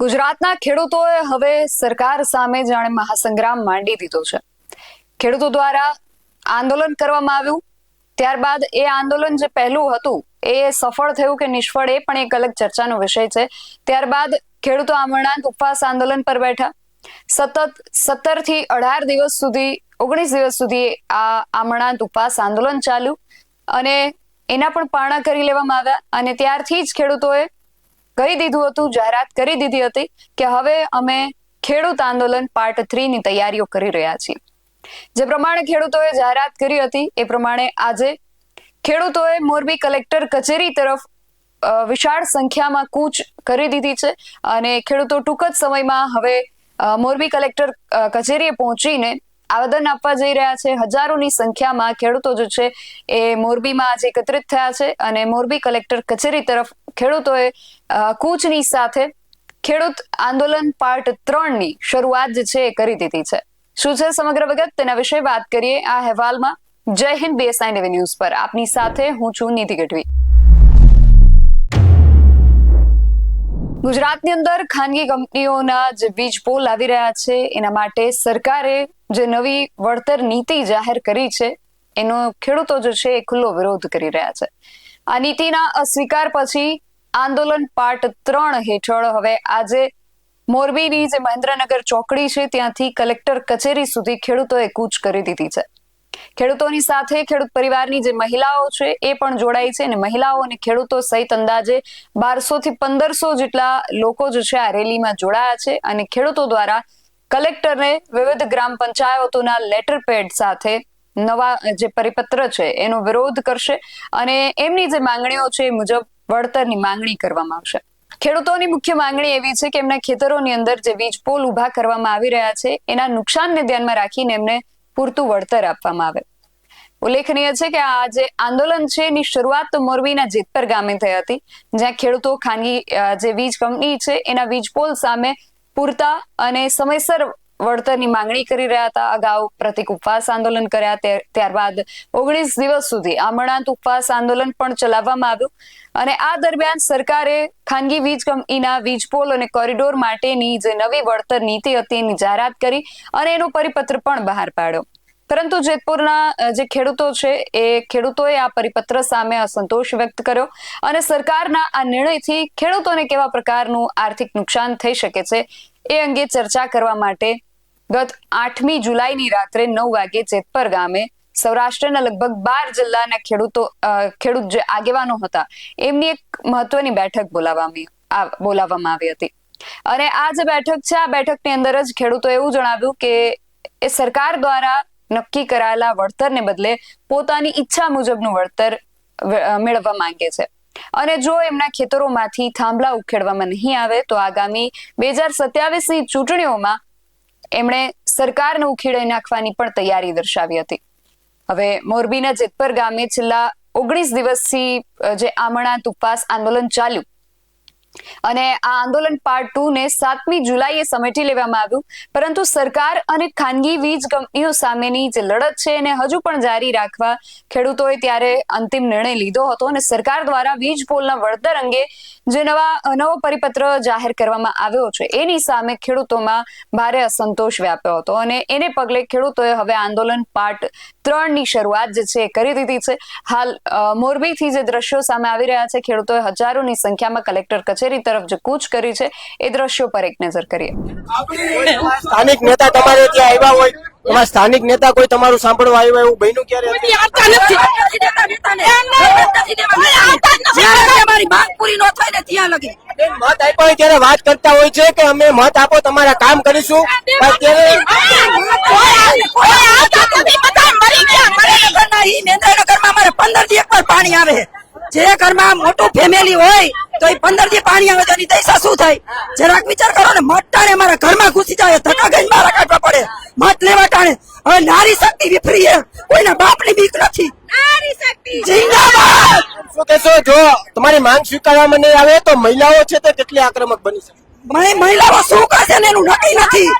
ગુજરાતના ખેડૂતોએ હવે સરકાર સામે જાણે મહાસંગ્રામ માંડી દીધો છે। ખેડૂતો દ્વારા આંદોલન કરવામાં આવ્યું, ત્યારબાદ એ આંદોલન જે પહેલું હતું એ સફળ થયું કે નિષ્ફળ એ પણ એક અલગ ચર્ચાનો વિષય છે। ત્યારબાદ ખેડૂતો આમરણાંત ઉપવાસ આંદોલન પર બેઠા। સતત 17 થી 18 દિવસ સુધી 19 દિવસ સુધી આ આમરણાંત ઉપવાસ આંદોલન ચાલ્યું અને એના પણ પારણા કરી લેવામાં આવ્યા અને ત્યારથી જ ખેડૂતોએ કહી દીધું હતું, જાહેરાત કરી દીધી હતી કે હવે અમે ખેડૂત આંદોલન પાર્ટ 3 ની તૈયારીઓ કરી રહ્યા છીએ। જે પ્રમાણે ખેડૂતોએ જાહેરાત કરી હતી એ પ્રમાણે આજે ખેડૂતોએ મોરબી કલેક્ટર કચેરી તરફ વિશાળ સંખ્યામાં કૂચ કરી દીધી છે અને ખેડૂતો ટૂંક જ સમયમાં હવે મોરબી કલેક્ટર કચેરીએ પહોંચીને આવેદન આપવા જઈ રહ્યા છે। હજારોની સંખ્યામાં ખેડૂતો જે છે એ મોરબીમાં આજે એકત્રિત થયા છે અને મોરબી કલેક્ટર કચેરી તરફ ખેડૂતોએ કૂચની સાથે ખેડૂત આંદોલન પાર્ટ 3 ની શરૂઆત જે છે એ કરી દીધી છે। શું છે સમગ્ર વિગત તેના વિશે વાત કરીએ આ અહેવાલમાં। જય હિન્દ, BSI ન્યૂઝ પર આપની સાથે હું છું નીતિ ગઢવી। ગુજરાતની અંદર ખાનગી કંપનીઓના જે વીજ પોલ આવી રહ્યા છે એના માટે સરકારે જે નવી વળતર નીતિ જાહેર કરી છે એનો ખેડૂતો જે છે એ ખુલ્લો વિરોધ કરી રહ્યા છે। આ નીતિના અસ્વીકાર પછી આંદોલન પાર્ટ 3 હેઠળ હવે આજે મોરબીની જે મહેન્દ્રનગર ચોકડી છે ત્યાંથી કલેક્ટર કચેરી સુધી ખેડૂતોએ કૂચ કરી દીધી છે। ખેડૂતોની સાથે ખેડૂત પરિવારની જે મહિલાઓ છે એ પણ જોડાઈ છે અને મહિલાઓ અને ખેડૂતો સહિત અંદાજે 1200 થી 1500 જેટલા લોકો જે છે આ રેલીમાં જોડાયા છે અને ખેડૂતો દ્વારા કલેક્ટરને વિવિધ ગ્રામ પંચાયતોના લેટર પેડ સાથે નવા જે પરિપત્ર છે એનો વિરોધ કરશે અને એમની જે માંગણીઓ છે એ મુજબ વળતરની માંગણી કરવામાં આવશે। ખેડૂતોની મુખ્ય માંગણી એવી છે કે એમના ખેતરોની અંદર જે વીજ પોલ ઉભા કરવામાં આવી રહ્યા છે એના નુકસાનને ધ્યાનમાં રાખીને એમને પૂરતું વળતર આપવામાં આવે। ઉલ્લેખનીય છે કે આ જે આંદોલન છે એની શરૂઆત તો મોરબીના જેતપર ગામે થઈ હતી, જ્યાં ખેડૂતો ખાનગી જે વીજ કંપની છે એના વીજ પોલ સામે પૂરતા અને સમયસર વળતરની માંગણી કરી રહ્યા હતા। અગાઉ પ્રતિક ઉપવાસ આંદોલન કર્યા, ત્યારબાદ 19 દિવસ સુધી આમરણાંત ઉપવાસ આંદોલન પણ ચલાવવામાં આવ્યું અને આ દરમિયાન સરકારે ખાનગી વીજ કંપનીના વીજ પોલ અને કોરિડોર માટેની જે નવી વળતર નીતિ હતી એની જાહેરાત કરી અને એનો પરિપત્ર પણ બહાર પાડ્યો। પરંતુ જેતપુરના જે ખેડૂતો છે એ ખેડૂતોએ આ પરિપત્ર સામે અસંતોષ વ્યક્ત કર્યો અને સરકારના આ નિર્ણયથી ખેડૂતોને કેવા પ્રકારનું આર્થિક નુકસાન થઈ શકે છે એ અંગે ચર્ચા કરવા માટે ગત 8મી જુલાઈની રાત્રે 9 વાગે જેતપર ગામે સૌરાષ્ટ્રના લગભગ 12 જિલ્લાના ખેડૂત જે આગેવાનો હતા એમની એક મહત્વની બેઠક બોલાવવામાં આવી હતી અને આ જે બેઠક છે આ બેઠકની અંદર જ ખેડૂતોએ એવું જણાવ્યું કે એ સરકાર દ્વારા નક્કી કરાયેલા વળતરને બદલે પોતાની ઈચ્છા મુજબનું વળતર મેળવવા માંગે છે અને જો એમના ખેતરોમાંથી થાંભલા ઉખેડવામાં નહીં આવે તો આગામી 2027ની ચૂંટણીઓમાં એમણે સરકારને ઉખેડી નાખવાની પણ તૈયારી દર્શાવી હતી। હવે મોરબીના જેતપર ગામે છેલ્લા 19 દિવસથી જે આમરણાંત ઉપવાસ આંદોલન ચાલ્યું અને આ આંદોલન પાર્ટ 2 ને 7મી જુલાઈએ સમેટી લેવામાં આવ્યું, પરંતુ સરકાર અને ખાનગી વીજ કંપનીઓ સામેની જે લડત છે એને હજુ પણ જારી રાખવા ખેડૂતોએ ત્યારે અંતિમ નિર્ણય લીધો હતો અને સરકાર દ્વારા વીજ પોલના વળતર અંગે જે નવો પરિપત્ર જાહેર કરવામાં આવ્યો છે એની સામે ખેડૂતોમાં ભારે અસંતોષ વ્યાપ્યો હતો અને એને પગલે ખેડૂતોએ હવે આંદોલન પાર્ટ 3 ની શરૂઆત જે છે કરી દીધી છે। હાલ મોરબીથી જે દ્રશ્યો સામે આવી રહ્યા છે, ખેડૂતોએ હજારોની સંખ્યામાં કલેક્ટર કચેરી તરફ જે કૂચ કરી છે એ દ્રશ્યો પર એક નજર કરીએ। સ્થાનિક નેતા તમારે ત્યાં આવ્યા હોય, એમાં સ્થાનિક નેતા કોઈ તમારું સાંભળવા આવ્યું એવું બન્યું ક્યારે? મત આપ્યા ત્યારે વાત કરતા હોય છે કે અમે મત આપો તમારા કામ કરીશું, પાણી આવે। જે ઘરમાં મોટું ફેમિલી હોય તો એ 15 દી પાણી આવે તો એની દશા શું થાય? જરાક વિચાર કરો ને। મત ટાણે અમારા ઘરમાં ઘૂસી જાય, ધક્કા ગઈ બહાર કાઢવા પડે મત લેવા ટાણે। હવે નારી શક્તિ વિફરી છે, કોઈના બાપની બીક નથી। નારી શક્તિ જિંદાબાદ। શું કહેશો, જો તમારી માંગ સ્વીકારવામાં નહીં આવે તો મહિલાઓ છે તે કેટલી આક્રમક બની શકે? મહિલાઓ શું કરશે ને એનું નક્કી નથી।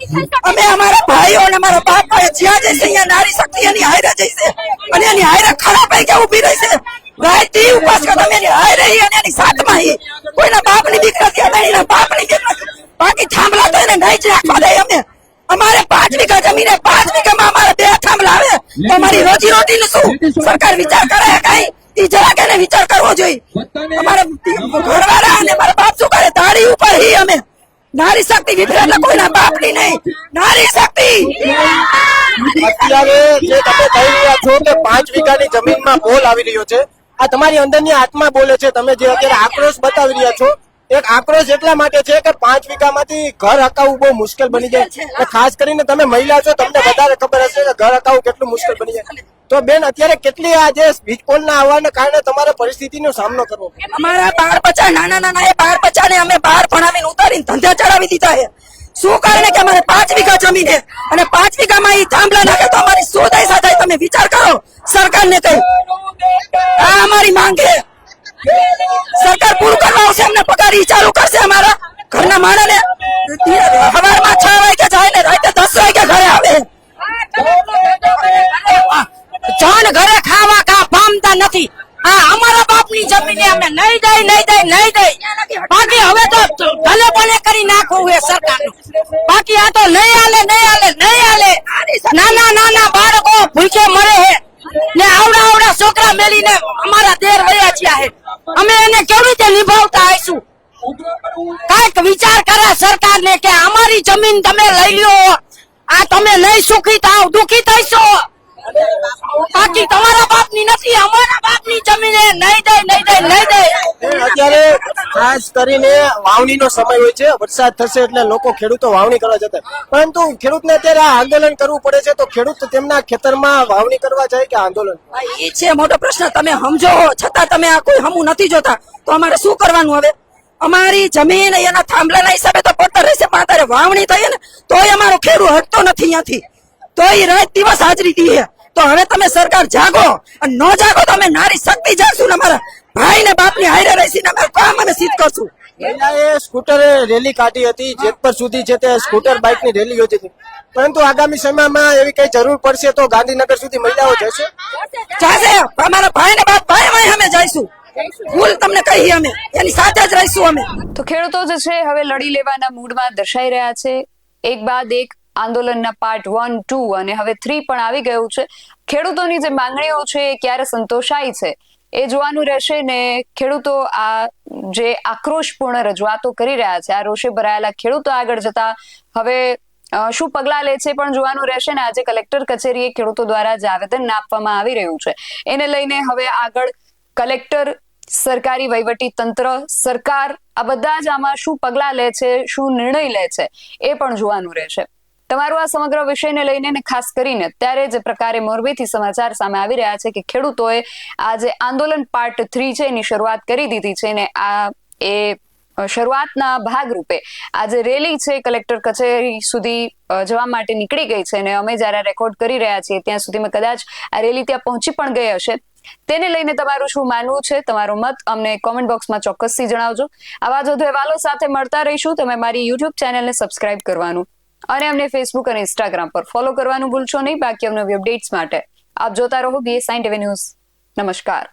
અમે અમારા ભાઈઓ અને અમારા બાપ જ્યાં જઈશે અહીંયા નારી શક્તિ એની હારે જઈશે અને એની હારે ખરાબ કે ઉભી રહેશે। રાયતી ઉપવાસ કરતા એની હારે અને એની સાથમાં કોઈના બાપની બીક નથી, અમે એના બાપની બીક નથી। બાકી જમીને નહીં જ રાખવા દે અમે. અમારે 5 વીઘા જમીને 5 વીઘામાં અમારે 2 થાંભલા આવે તો અમારી રોજી રોટીનું શું? સરકાર વિચાર કરે કઈ? ઈ જરાક એને વિચાર કરવો જોઈએ. અમારે ઘરવાળા અને મારા બાપ શું કરે? દાડી ઉપર હી અમે નારી શક્તિ વિભરે એટલે કોઈના બાપની નહીં, નારી શક્તિ. અત્યારે જે તમે કહી રહ્યા છો કે 5 વીઘાની જમીનમાં પોલ આવી રહ્યો છે, આ તમારી અંદરની આત્મા બોલે છે. તમે જે અત્યારે આક્રોશ બતાવી રહ્યા છો, એક આક્રોશ એટલા માટે છે કે 5 વીઘામાંથી ઘર હકાવવું બહુ મુશ્કેલ બની જાય. અને ખાસ કરીને તમે મહિલા છો, તમને વધારે ખબર હશે કે ઘર હકાવવું કેટલું મુશ્કેલ બની જાય. તો બેન, અત્યારે કેટલી આ જે વીજ પોલના આવવાને કારણે તમારે પરિસ્થિતિનો સામનો કરવો પડે? અમારા 12 બચ્ચા નાના એ 12 બચ્ચાને અમે બહાર ભણાવીને ઉતારીને ધંધા ચડાવી દીધા છે. શું કારણે કે અમારે 5 વીઘા જમીન છે અને 5 વીઘામાં ઈ થાંભલા નાખે તો અમારી શું દશા થાય? તમે વિચાર કરો. સરકારને કહી આ અમારી માંગ છે. સરકાર પૂરું કરવા આવશે, અમને પગાર ઈ ચાલુ કરશે. અમારા ઘરના માણસને સવારમાં 6 વાગે જાય ને રાતે 10 વાગે ઘરે આવે. જાન ઘરે ખાવા કા પામતા નથી. આ અમારા બાપની જમીને અમે નહીં દઈ. બાકી હવે તો ભલે ભલે કરી નાખવું એ સરકારનું. બાકી આ તો નહીં હાલે. નાના બાળકો ભૂખે મરે હે ને આવડા છોકરા મેલીને અમારા દેર વયા ગયા હે. અમે એને કેવી રીતે નિભાવતા આવીશું? કાંઈક વિચાર કરે સરકાર ને કે અમારી જમીન તમે લઈ લ્યો, આ તમે નહીં સુખી થાવ, દુખી થઈશો. બાકી તમારા બાપની નથી, અમારા બાપની જમીને નહીં દે. અત્યારે ખાસ કરીને વાવણીનો સમય હોય છે, વરસાદ થશે એટલે લોકો ખેડૂતો વાવણી કરવા જતા હોય. પરંતુ ખેડૂતને અત્યારે આ આંદોલન કરવું પડે છે, તો ખેડૂત તેમના ખેતરમાં વાવણી કરવા જાય કે આંદોલન? એ છે મોટો પ્રશ્ન. તમે સમજો છતાં તમે આ કોઈ હમું નથી જોતા તો અમારે શું કરવાનું હવે? અમારી જમીન એના થાંભલાના હિસાબે તો પડતર રહેશે, પણ અત્યારે વાવણી થઈ ને તોય અમારો ખેડૂત હટતો નથી અહીંયાથી. તોય રાત દિવસ હાજરી દઈએ. તો હવે તમે સરકાર જાગો, અને ન જાગો તો અમે નારી શક્તિ જાગશું ને અમારા ભાઈ ને બાપ ની હારે રહીને અમે કામ અમે સિદ્ધ કરશું. મહિલાએ સ્કૂટર રેલી કાઢી હતી, જેતપર સુધી છે તે સ્કૂટર બાઇકની રેલી યોજી હતી. પરંતુ આગામી સમયમાં એવી કઈ જરૂર પડશે તો ગાંધીનગર સુધી મહિલાઓ જશે. અમારા ભાઈ ને બાપ ભાઈ અમે જઈશું. ભૂલ તમને કહીએ અમે એની સાથે જ રહીશું અમે. તો ખેડૂતો જે છે હવે લડી લેવાના મૂડમાં દર્શાઈ રહ્યા છે. એક બાદ એક આંદોલનના પાર્ટ 1, 2 અને હવે 3 પણ આવી ગયું છે. ખેડૂતોની જે માંગણીઓ છે એ ક્યારે સંતોષાય છે એ જોવાનું રહેશે ને ખેડૂતો આ જે આક્રોશપૂર્ણ રજૂઆતો કરી રહ્યા છે, આ રોષે ભરાયેલા ખેડૂતો આગળ જતા હવે શું પગલા લે છે પણ જોવાનું રહેશે ને આજે કલેક્ટર કચેરીએ ખેડૂતો દ્વારા જે આવેદન આપવામાં આવી રહ્યું છે એને લઈને હવે આગળ કલેક્ટર, સરકારી વહીવટી તંત્ર, સરકાર આ બધા જ આમાં શું પગલા લે છે, શું નિર્ણય લે છે એ પણ જોવાનું રહેશે. તમારું આ સમગ્ર વિષયને લઈને ખાસ કરીને અત્યારે જે પ્રકારે મોરબીથી સમાચાર સામે આવી રહ્યા છે કે ખેડૂતોએ આ જે આંદોલન પાર્ટ 3 છે એની શરૂઆત કરી દીધી છે ને આ એ શરૂઆતના ભાગરૂપે આ જે રેલી છે કલેક્ટર કચેરી સુધી જવા માટે નીકળી ગઈ છે ને અમે જયારે રેકોર્ડ કરી રહ્યા છીએ ત્યાં સુધીમાં કદાચ આ રેલી ત્યાં પહોંચી પણ ગઈ હશે. તેને લઈને તમારું શું માનવું છે? તમારો મત અમને કોમેન્ટ બોક્સમાં ચોક્કસથી જણાવજો. આવા જ વધુ અહેવાલો સાથે મળતા રહીશું. તમે મારી યુટ્યુબ ચેનલને સબસ્ક્રાઇબ કરવાનું અને અમને ફેસબુક અને ઇન્સ્ટાગ્રામ પર ફોલો કરવાનું ભૂલશો નહીં. બાકી અવનવી અપડેટ્સ માટે આપ જોતા રહો BS9 TV ન્યૂઝ. નમસ્કાર.